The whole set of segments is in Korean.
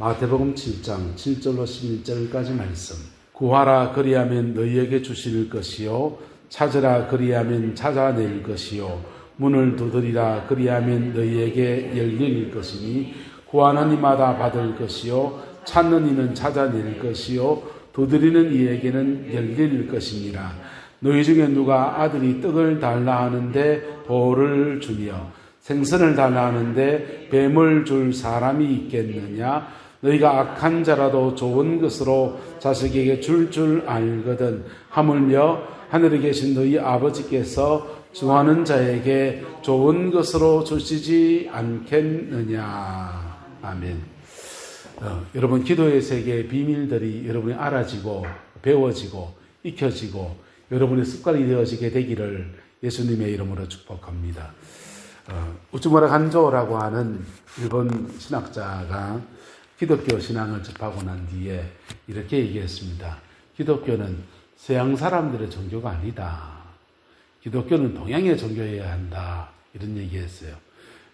마태복음 7장 7절로 11절까지 말씀. 구하라 그리하면 너희에게 주실 것이요 찾으라 그리하면 찾아낼 것이요 문을 두드리라 그리하면 너희에게 열릴 것이니 구하는 이마다 받을 것이요 찾는 이는 찾아낼 것이요 두드리는 이에게는 열릴 것이니라. 너희 중에 누가 아들이 떡을 달라 하는데 돌을 주며 생선을 달라 하는데 뱀을 줄 사람이 있겠느냐? 너희가 악한 자라도 좋은 것으로 자식에게 줄 알거든. 하물며 하늘에 계신 너희 아버지께서 주하는 자에게 좋은 것으로 주시지 않겠느냐. 아멘. 여러분, 기도의 세계의 비밀들이 여러분이 알아지고 배워지고 익혀지고 여러분의 습관이 되어지게 되기를 예수님의 이름으로 축복합니다. 우츠무라 간조라고 하는 일본 신학자가 기독교 신앙을 접하고 난 뒤에 이렇게 얘기했습니다. 기독교는 서양 사람들의 종교가 아니다. 기독교는 동양의 종교여야 한다. 이런 얘기했어요.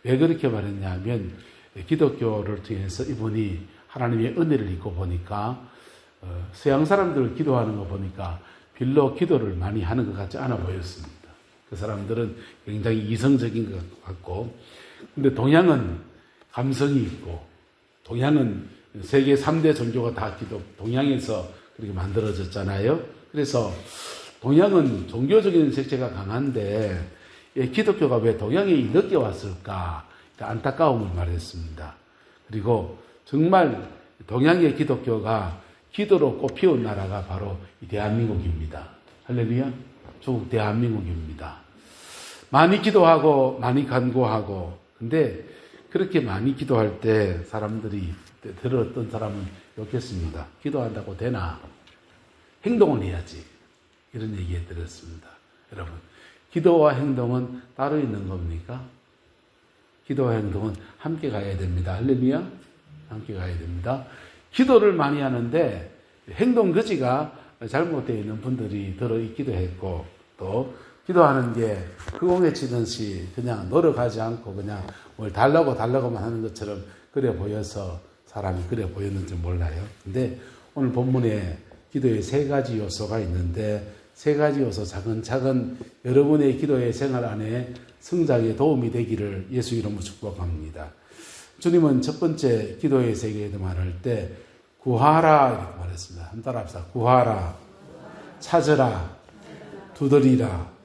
왜 그렇게 말했냐면 기독교를 통해서 이분이 하나님의 은혜를 입고 보니까 서양 사람들 기도하는 거 보니까 별로 기도를 많이 하는 것 같지 않아 보였습니다. 그 사람들은 굉장히 이성적인 것 같고, 근데 동양은 감성이 있고, 동양은 세계 3대 종교가 다 동양에서 그렇게 만들어졌잖아요. 그래서 동양은 종교적인 색채가 강한데 기독교가 왜 동양에 늦게 왔을까? 안타까움을 말했습니다. 그리고 정말 동양의 기독교가 기도로 꽃피운 나라가 바로 이 대한민국입니다. 할렐루야. 조국 대한민국입니다. 많이 기도하고 많이 간구하고, 근데 그렇게 많이 기도할 때 사람들이 들었던 사람은 욕했습니다. 기도한다고 되나? 행동을 해야지. 이런 얘기 들었습니다. 여러분, 기도와 행동은 따로 있는 겁니까? 기도와 행동은 함께 가야 됩니다. 할렐루야. 함께 가야 됩니다. 기도를 많이 하는데 행동 거지가 잘못되어 있는 분들이 들어있기도 했고, 또 기도하는 게 흑공에 치듯이 그냥 노력하지 않고 그냥 뭘 달라고만 하는 것처럼 그래 보여서 사람이 그래 보였는지 몰라요. 근데 오늘 본문에 기도의 3가지 요소가 있는데 3가지 요소 차근차근 여러분의 기도의 생활 안에 성장에 도움이 되기를 예수 이름으로 축복합니다. 주님은 첫 번째 기도의 세계에도 말할 때 구하라 이렇게 말했습니다. 한 따라 합시다. 구하라, 찾으라, 두드리라.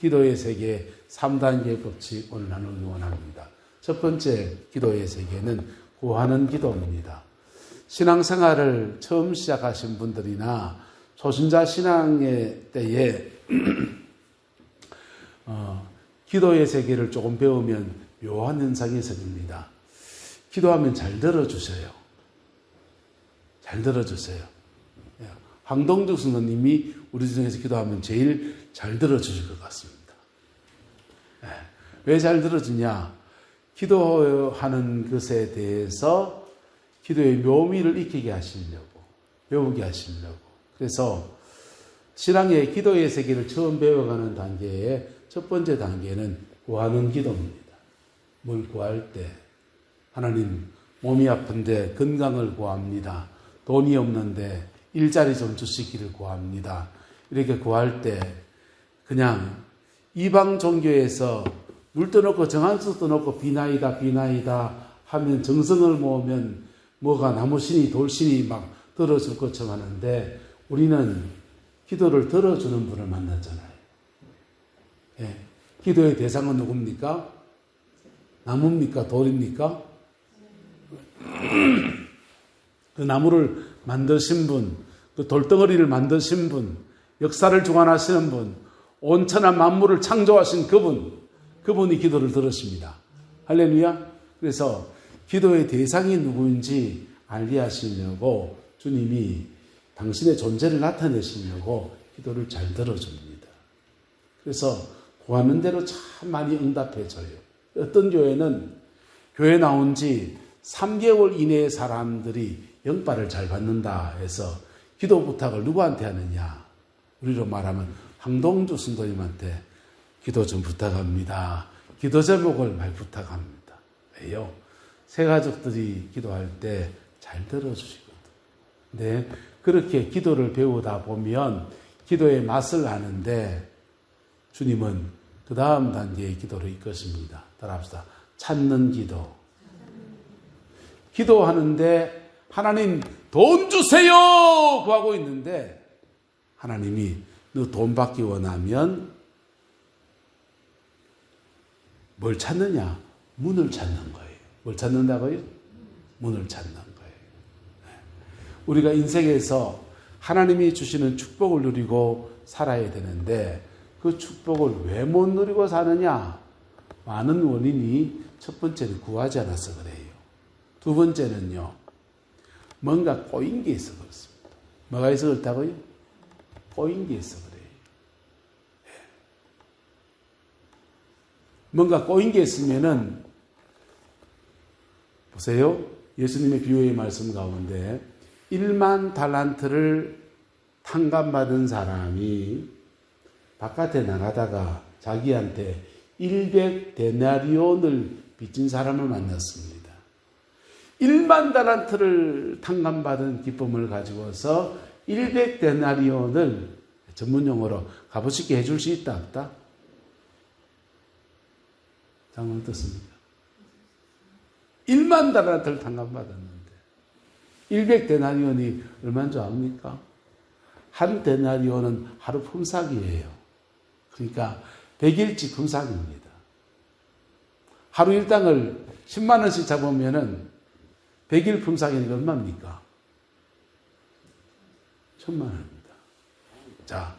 기도의 세계 3단계 법칙 오늘 나누기 원합니다. 첫 번째 기도의 세계는 구하는 기도입니다. 신앙생활을 처음 시작하신 분들이나 초신자 신앙의 때에 기도의 세계를 조금 배우면 묘한 현상이 생깁니다. 기도하면 잘 들어주세요. 잘 들어주세요. 황동주 선생님이 우리 중에서 기도하면 제일 잘 들어주실 것 같습니다. 왜 잘 들어주냐? 기도하는 것에 대해서 기도의 묘미를 익히게 하시려고, 배우게 하시려고. 그래서 신앙의 기도의 세계를 처음 배워가는 단계의 첫 번째 단계는 구하는 기도입니다. 뭘 구할 때? 하나님, 몸이 아픈데 건강을 구합니다. 돈이 없는데 일자리 좀 주시기를 구합니다. 이렇게 구할 때 그냥 이방 종교에서 물 떠놓고 정한수 떠놓고 비나이다 하면 정성을 모으면 뭐가 나무신이 돌신이 막 들어줄 것처럼 하는데 우리는 기도를 들어주는 분을 만났잖아요. 예. 기도의 대상은 누굽니까? 나무입니까? 돌입니까? 그 나무를 만드신 분, 그 돌덩어리를 만드신 분, 역사를 주관하시는 분, 온천한 만물을 창조하신 그분이 기도를 들으십니다. 할렐루야. 그래서 기도의 대상이 누구인지 알게 하시려고 주님이 당신의 존재를 나타내시려고 기도를 잘 들어줍니다. 그래서 구하는 대로 참 많이 응답해줘요. 어떤 교회는 교회 나온 지 3개월 이내의 사람들이 영빨을 잘 받는다 해서 기도 부탁을 누구한테 하느냐? 우리로 말하면 황동주 선생님한테 기도 좀 부탁합니다. 기도 제목을 많이 부탁합니다. 왜요? 새 가족들이 기도할 때 잘 들어주시거든. 근데 그렇게 기도를 배우다 보면 기도의 맛을 아는데 주님은 그 다음 단계의 기도를 이끄십니다. 따라합시다. 찾는 기도. 기도하는데 하나님 돈 주세요 구하고 있는데 하나님이 너 돈 받기 원하면 뭘 찾느냐? 문을 찾는 거예요. 뭘 찾는다고요? 문을 찾는 거예요. 우리가 인생에서 하나님이 주시는 축복을 누리고 살아야 되는데 그 축복을 왜 못 누리고 사느냐? 많은 원인이 첫 번째는 구하지 않아서 그래요. 두 번째는요. 뭔가 꼬인 게 있어 그렇습니다. 뭐가 있어 그렇다고요? 꼬인 게 있어 그래요. 뭔가 꼬인 게 있으면은 보세요. 예수님의 비유의 말씀 가운데 1만 달란트를 탕감받은 사람이 바깥에 나가다가 자기한테 100데나리온을 빚진 사람을 만났습니다. 1만 달란트를 탕감받은 기쁨을 가지고서 100데나리온을 전문용어로 값어치게 해줄 수 있다 없다? 장은 어떻습니까? 1만 달란트를 탕감받았는데 100데나리온이 얼마인 줄 압니까? 한 데나리온은 하루 품삯이에요. 그러니까 100일치 품삯입니다. 하루 일당을 10만 원씩 잡으면은 100일 품삯이니까 얼마입니까? 1000만 원입니다. 자,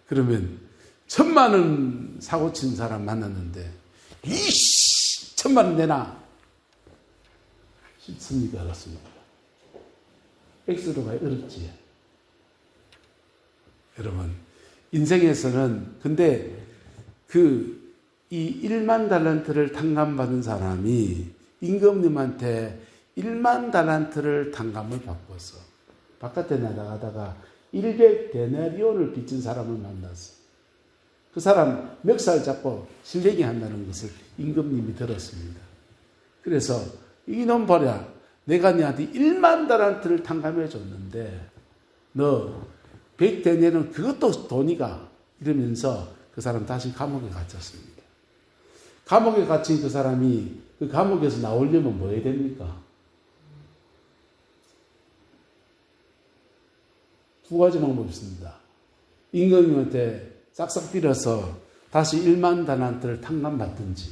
그러면 1000만 원 사고 친 사람 만났는데 이씨 1000만 원 내놔. 쉽습니까? 어렵습니까? X로 가야 어렵지. 여러분, 인생에서는 근데 이 1만 달란트를 탕감받은 사람이 임금님한테 1만 달란트를 탕감을 받고서 바깥에 나가다가 100데나리온을 빚진 사람을 만났어. 그 사람 멱살 잡고 실내기 한다는 것을 임금님이 들었습니다. 그래서 이놈 보라, 내가 너한테 1만 달란트를 탕감해 줬는데 너 100데나리온 그것도 돈이가 이러면서 그 사람 다시 감옥에 갇혔습니다. 감옥에 갇힌 그 사람이 그 감옥에서 나오려면 뭐 해야 됩니까? 두 가지 방법이 있습니다. 임금님한테 싹싹 빌어서 다시 1만 달란트를 탕감받든지,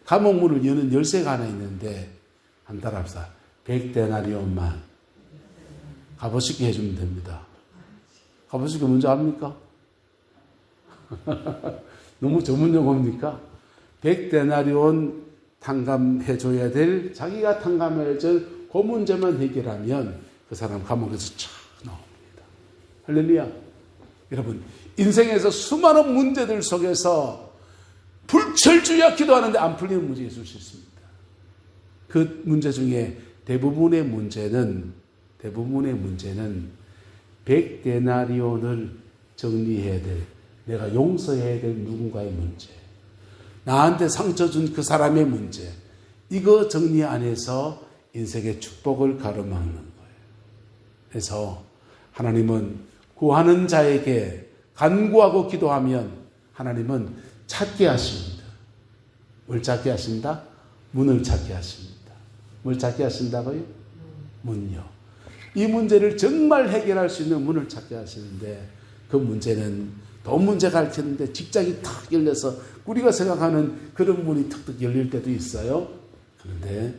감옥 문을 여는 열쇠가 하나 있는데 한 달 합사 100데나리온만 값어치게 해주면 됩니다. 값어치게 뭔지 압니까? 너무 전문 용어입니까? 100데나리온 탕감해줘야 될, 자기가 탕감해야 될 그 문제만 해결하면 그 사람 감옥에서 촥 나옵니다. 할렐루야. 여러분, 인생에서 수많은 문제들 속에서 불철주야 기도하는데 안 풀리는 문제 있을 수 있습니다. 그 문제 중에 대부분의 문제는 100데나리온을 정리해야 될, 내가 용서해야 될 누군가의 문제, 나한테 상처 준 그 사람의 문제, 이거 정리 안 해서 인생의 축복을 가로막는 거예요. 그래서 하나님은 구하는 자에게 간구하고 기도하면 하나님은 찾게 하십니다. 뭘 찾게 하신다? 문을 찾게 하십니다. 뭘 찾게 하신다고요? 문요. 이 문제를 정말 해결할 수 있는 문을 찾게 하시는데, 그 문제는 돈 문제가 얽혔는데 직장이 탁 열려서 우리가 생각하는 그런 문이 턱턱 열릴 때도 있어요. 그런데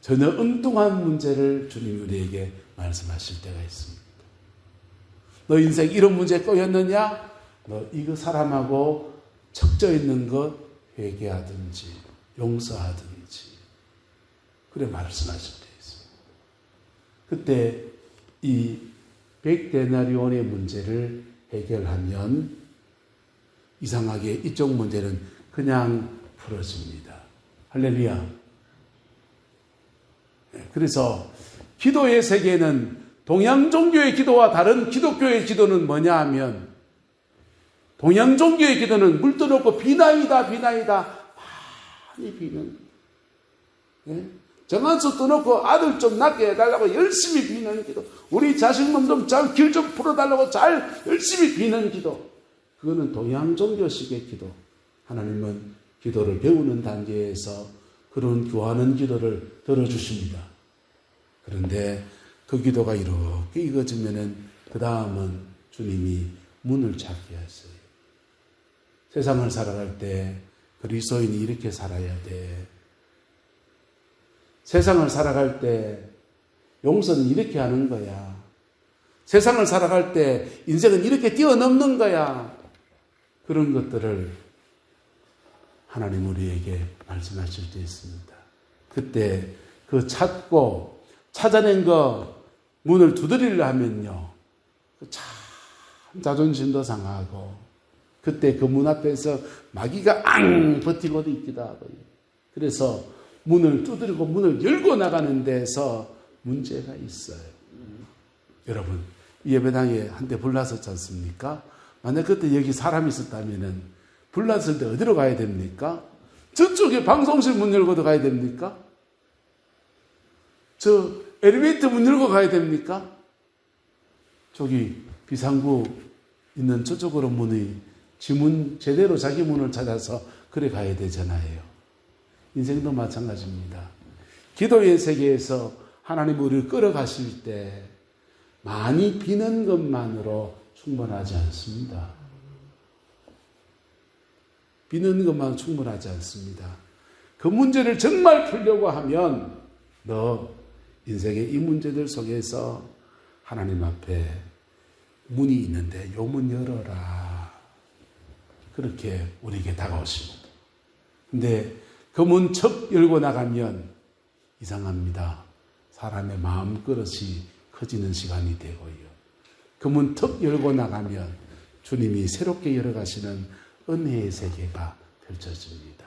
전혀 엉뚱한 문제를 주님이 우리에게 말씀하실 때가 있습니다. 너 인생 이런 문제에 꼬였느냐? 너 이거 사람하고 척져 있는 것 회개하든지 용서하든지, 그래 말씀하실 때 있습니다. 그때 이 100데나리온의 문제를 해결하면 이상하게 이쪽 문제는 그냥 풀어집니다. 할렐루야. 그래서 기도의 세계는 동양 종교의 기도와 다른 기독교의 기도는 뭐냐 하면, 동양 종교의 기도는 물 떠놓고 비나이다 많이 비는, 정한수 떠놓고 아들 좀 낳게 해달라고 열심히 비는 기도, 우리 자식놈 좀 잘 길 좀 풀어달라고 잘 열심히 비는 기도, 그거는 동양 종교식의 기도. 하나님은 기도를 배우는 단계에서 그런 구하는 기도를 들어주십니다. 그런데 그 기도가 이렇게 익어지면은 그 다음은 주님이 문을 찾게 하세요. 세상을 살아갈 때 그리스도인이 이렇게 살아야 돼. 세상을 살아갈 때 용서는 이렇게 하는 거야. 세상을 살아갈 때 인생은 이렇게 뛰어넘는 거야. 그런 것들을 하나님 우리에게 말씀하실 때 있습니다. 그때 그 찾고 찾아낸 거 문을 두드리려 하면요, 참 자존심도 상하고, 그때 그 문 앞에서 마귀가 버티고도 있기도 하고요. 그래서 문을 두드리고 문을 열고 나가는 데서 문제가 있어요. 여러분, 예배당에 한때 불났었지 않습니까? 만약 그때 여기 사람이 있었다면은 불났을 때 어디로 가야 됩니까? 저쪽에 방송실 문 열고도 가야 됩니까? 저 엘리베이터 문 열고 가야 됩니까? 저기 비상구 있는 저쪽으로 문이 지문 제대로 자기 문을 찾아서 그래 가야 되잖아요. 인생도 마찬가지입니다. 기도의 세계에서 하나님 우리를 끌어가실 때 많이 비는 것만으로 충분하지 않습니다. 비는 것만 충분하지 않습니다. 그 문제를 정말 풀려고 하면 너 인생의 이 문제들 속에서 하나님 앞에 문이 있는데 요 문 열어라. 그렇게 우리에게 다가오십니다. 근데 그 문 척 열고 나가면 이상합니다. 사람의 마음그릇이 커지는 시간이 되고요. 그 문 턱 열고 나가면 주님이 새롭게 열어가시는 은혜의 세계가 펼쳐집니다.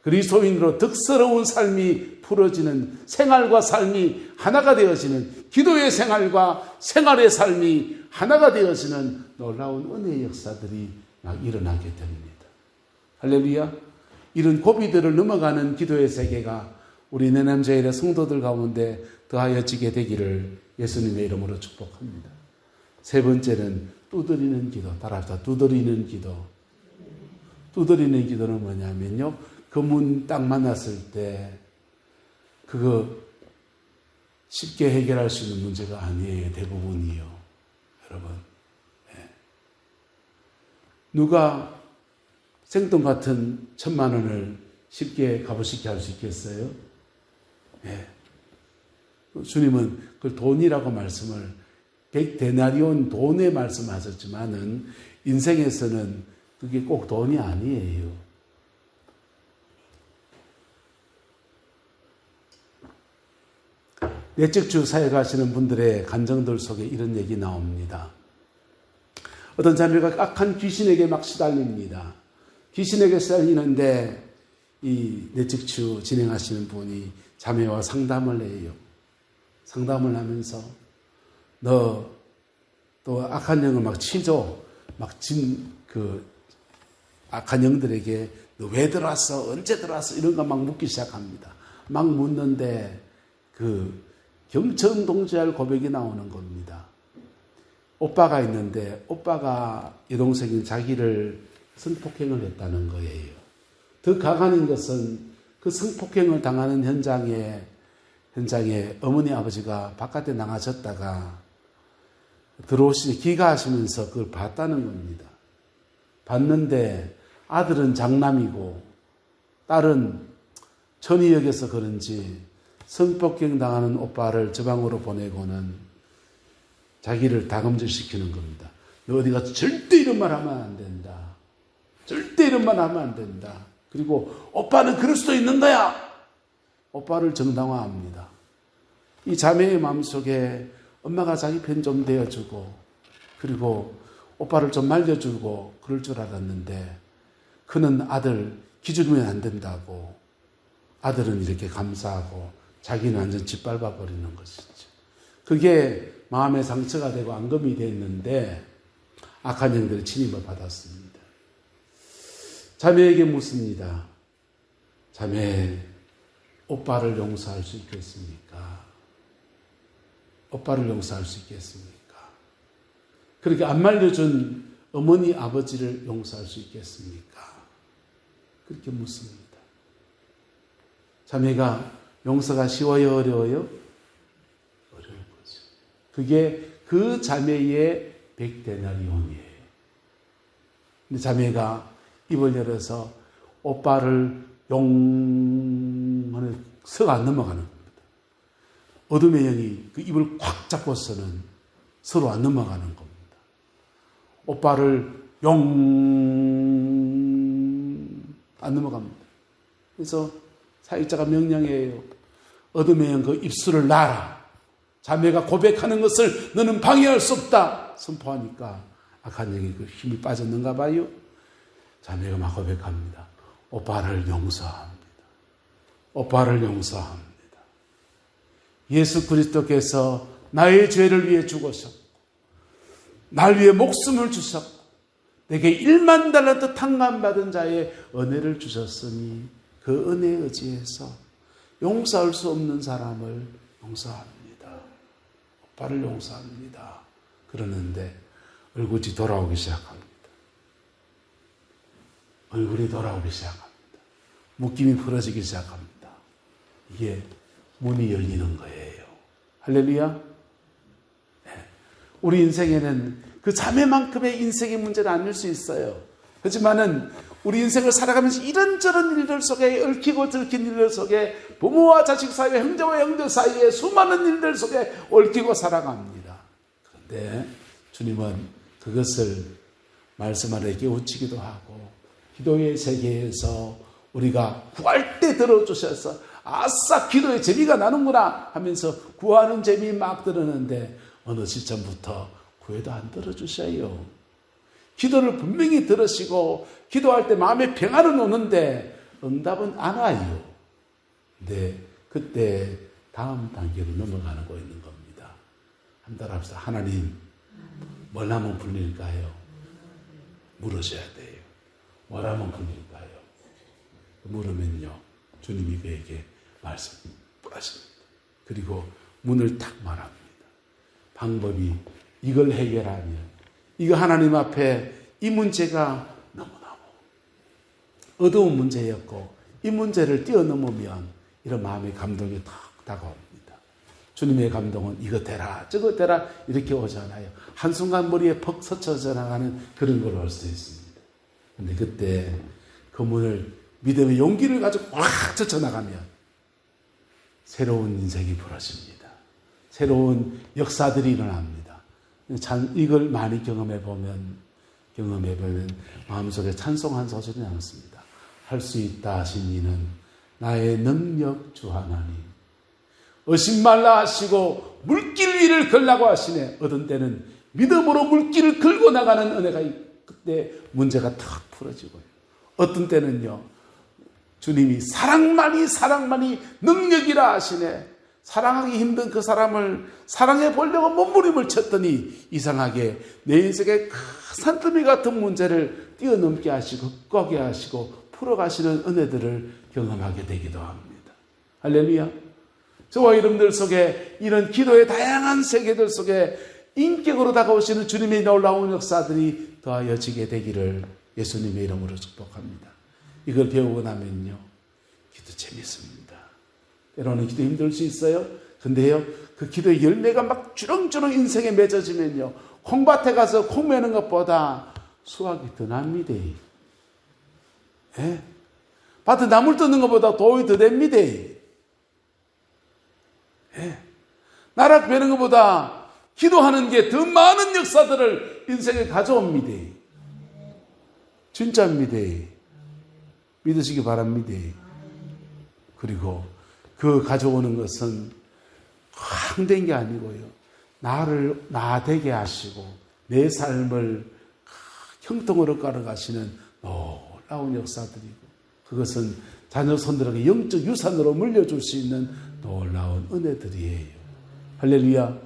그리스도인으로 덕스러운 삶이 풀어지는 생활과 삶이 하나가 되어지는, 기도의 생활과 생활의 삶이 하나가 되어지는 놀라운 은혜의 역사들이 막 일어나게 됩니다. 할렐루야. 이런 고비들을 넘어가는 기도의 세계가 우리 내남자일의 성도들 가운데 더하여지게 되기를 예수님의 이름으로 축복합니다. 세 번째는 두드리는 기도. 따라합시다. 두드리는 기도. 두드리는 기도는 뭐냐면요, 그 문 딱 만났을 때 그거 쉽게 해결할 수 있는 문제가 아니에요. 대부분이요. 여러분, 네. 누가 생돈 같은 1,000만 원을 쉽게 값어치게 할 수 있겠어요? 네. 주님은 그걸 돈이라고 말씀을 100데나리온 돈에 말씀하셨지만은 인생에서는 그게 꼭 돈이 아니에요. 내적주 사역을 하시는 분들의 간정들 속에 이런 얘기 나옵니다. 어떤 자매가 악한 귀신에게 막 시달립니다. 귀신에게 시달리는데 이 내적주 진행하시는 분이 자매와 상담을 해요. 상담을 하면서 너 또 악한 영을 막 치죠. 막 악한 영들에게 너 왜 들어왔어? 언제 들어왔어? 이런 거 막 묻기 시작합니다. 막 묻는데 그 경천동지할 고백이 나오는 겁니다. 오빠가 있는데 오빠가 여동생인 자기를 성폭행을 했다는 거예요. 더 가관인 것은 그 성폭행을 당하는 현장에 어머니 아버지가 바깥에 나가셨다가 들어오시니 귀가하시면서 그걸 봤다는 겁니다. 봤는데 아들은 장남이고 딸은 천이 여겨서 그런지 성폭행 당하는 오빠를 저 방으로 보내고는 자기를 다금질시키는 겁니다. 너 어디 가서 절대 이런 말 하면 안 된다. 절대 이런 말 하면 안 된다. 그리고 오빠는 그럴 수도 있는 거야. 오빠를 정당화합니다. 이 자매의 마음속에 엄마가 자기 편 좀 대어주고 그리고 오빠를 좀 말려주고 그럴 줄 알았는데 그는 아들 기죽으면 안 된다고 아들은 이렇게 감사하고 자기는 완전 짓밟아 버리는 것이죠. 그게 마음의 상처가 되고 앙금이 됐는데 악한 영들의 침입을 받았습니다. 자매에게 묻습니다. 자매, 오빠를 용서할 수 있겠습니까? 오빠를 용서할 수 있겠습니까? 그렇게 안 말려준 어머니, 아버지를 용서할 수 있겠습니까? 그렇게 묻습니다. 자매가 용서가 쉬워요, 어려워요? 어려운 거죠. 그게 그 자매의 100데나리온이에요. 근데 자매가 입을 열어서 오빠를 용하는 석 안 넘어가는 겁니다. 어둠의 영이 그 입을 꽉 잡고서는 서로 안 넘어가는 겁니다. 오빠를 안 넘어갑니다. 그래서 사역자가 명령해요. 어둠의 영 그 입술을 놔라. 자매가 고백하는 것을 너는 방해할 수 없다. 선포하니까 악한 영이 그 힘이 빠졌는가 봐요. 자매가 막 고백합니다. 오빠를 용서합니다. 오빠를 용서합니다. 예수 그리스도께서 나의 죄를 위해 죽으셨고 날 위해 목숨을 주셨고 내게 1만 달란트 탕감받은 자의 은혜를 주셨으니 그 은혜에 의지해서 용서할 수 없는 사람을 용서합니다. 오빠를 용서합니다. 그러는데 얼굴이 돌아오기 시작합니다. 얼굴이 돌아오기 시작합니다. 묶임이 풀어지기 시작합니다. 이게 문이 열리는 거예요. 할렐루야. 네. 우리 인생에는 그 자매만큼의 인생의 문제는 아닐 수 있어요. 하지만은 우리 인생을 살아가면서 이런저런 일들 속에 얽히고 들킨 일들 속에 부모와 자식 사이에 형제와 형제 사이에 수많은 일들 속에 얽히고 살아갑니다. 그런데 주님은 그것을 말씀 안에 깨우치기도 하고 기도의 세계에서 우리가 구할 때 들어주셔서 아싸 기도의 재미가 나는구나 하면서 구하는 재미 막 들었는데 어느 시점부터 구해도 안 들어주셔요. 기도를 분명히 들으시고 기도할 때 마음에 평안은 오는데 응답은 안 와요. 근데 그때 다음 단계로 넘어가는 거 있는 겁니다. 한번 합시다. 하나님 뭘 하면 풀릴까요? 물으셔야 돼요. 뭘 하면 풀릴까요? 물으면요 주님이 그에게 말씀하십니다. 그리고 문을 탁 말합니다. 방법이 이걸 해결하면 이거 하나님 앞에 이 문제가 너무너무 어두운 문제였고 이 문제를 뛰어넘으면 이런 마음의 감동이 탁 다가옵니다. 주님의 감동은 이거 되라 저거 되라 이렇게 오잖아요. 한순간 머리에 퍽 스쳐져 나가는 그런 걸 알 수 있습니다. 그런데 그때 그 문을 믿음의 용기를 가지고 꽉 젖혀나가면 새로운 인생이 벌어집니다. 새로운 역사들이 일어납니다. 이걸 많이 경험해보면 마음속에 찬송 한 소절이 남습니다. 할 수 있다 하신 이는 나의 능력 주 하나님. 의심 말라 하시고 물길 위를 걸라고 하시네. 어떤 때는 믿음으로 물길을 걸고 나가는 은혜가 그때 문제가 탁 풀어지고요. 어떤 때는요. 주님이 사랑만이 능력이라 하시네. 사랑하기 힘든 그 사람을 사랑해 보려고 몸부림을 쳤더니 이상하게 내 인생의 큰 산더미 같은 문제를 뛰어넘게 하시고 꺾게 하시고 풀어가시는 은혜들을 경험하게 되기도 합니다. 할렐루야. 저와 여러분들 속에 이런 기도의 다양한 세계들 속에 인격으로 다가오시는 주님의 놀라운 역사들이 더하여지게 되기를 예수님의 이름으로 축복합니다. 이걸 배우고 나면요 기도 재밌습니다. 때로는 기도 힘들 수 있어요. 근데요 그 기도의 열매가 막 주렁주렁 인생에 맺어지면요 콩밭에 가서 콩 매는 것보다 수확이 더 납니다. 예? 밭에 나물 뜨는 것보다 도움이 더 됩니다. 예? 나락 베는 것보다 기도하는 게 더 많은 역사들을 인생에 가져옵니다. 진짜입니다. 믿으시기 바랍니다. 그리고 그 가져오는 것은 항된 게 아니고요. 나를 나되게 하시고 내 삶을 형통으로 깔아가시는 놀라운 역사들이고 그것은 자녀 손들에게 영적 유산으로 물려줄 수 있는 놀라운 은혜들이에요. 할렐루야.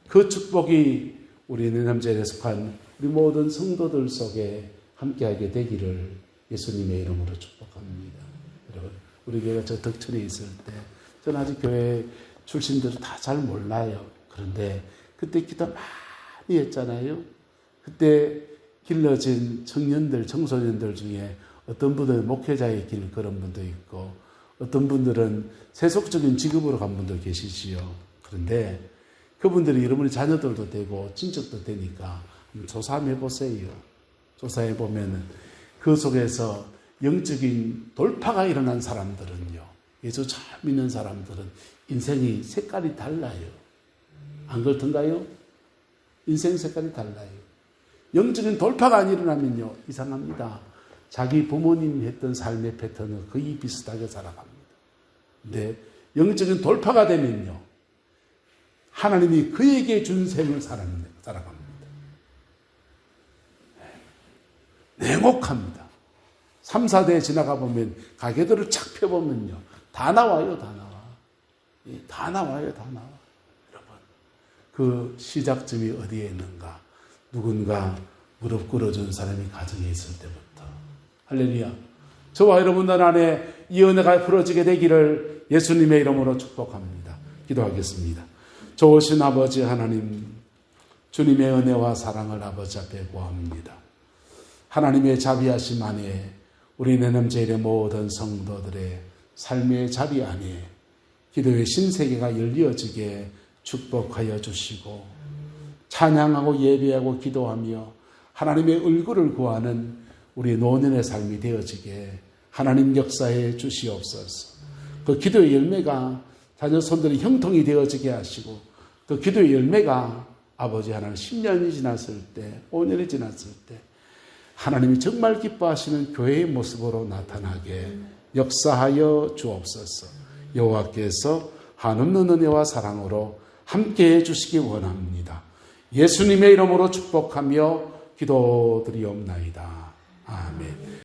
그 축복이 우리 내남자에 속한 우리 모든 성도들 속에 함께하게 되기를 예수님의 이름으로 축복합니다. 여러분 우리 교회가 저 덕천에 있을 때 저는 아직 교회 출신들은 다 잘 몰라요. 그런데 그때 기도 많이 했잖아요. 그때 길러진 청년들, 청소년들 중에 어떤 분들은 목회자의 길 걸은 분도 있고 어떤 분들은 세속적인 직업으로 간 분도 계시지요. 그런데 그분들이 여러분의 자녀들도 되고 친척도 되니까 한번 조사해 보세요. 조사해 보면은 그 속에서 영적인 돌파가 일어난 사람들은요. 예수 잘 믿는 사람들은 인생이 색깔이 달라요. 안 그렇던가요? 인생 색깔이 달라요. 영적인 돌파가 안 일어나면요. 이상합니다. 자기 부모님 했던 삶의 패턴은 거의 비슷하게 살아갑니다. 근데 영적인 돌파가 되면요. 하나님이 그에게 준 생을 살아갑니다. 냉혹합니다. 3, 4대 지나가 보면 가게들을 착 펴보면요. 다 나와요. 다 나와. 다 나와요. 다 나와. 여러분, 그 시작점이 어디에 있는가? 누군가 무릎 꿇어준 사람이 가정에 있을 때부터. 할렐루야. 저와 여러분들 안에 이 은혜가 풀어지게 되기를 예수님의 이름으로 축복합니다. 기도하겠습니다. 좋으신 아버지 하나님, 주님의 은혜와 사랑을 아버지 앞에 구합니다. 하나님의 자비하심 안에 우리 내남제일의 모든 성도들의 삶의 자리 안에 기도의 신세계가 열려지게 축복하여 주시고 찬양하고 예배하고 기도하며 하나님의 얼굴을 구하는 우리 노년의 삶이 되어지게 하나님 역사해 주시옵소서. 그 기도의 열매가 자녀 손들의 형통이 되어지게 하시고 그 기도의 열매가 아버지 하나님 10년이 지났을 때 5년이 지났을 때 하나님이 정말 기뻐하시는 교회의 모습으로 나타나게 역사하여 주옵소서. 여호와께서 한없는 은혜와 사랑으로 함께해 주시기 원합니다. 예수님의 이름으로 축복하며 기도드리옵나이다. 아멘.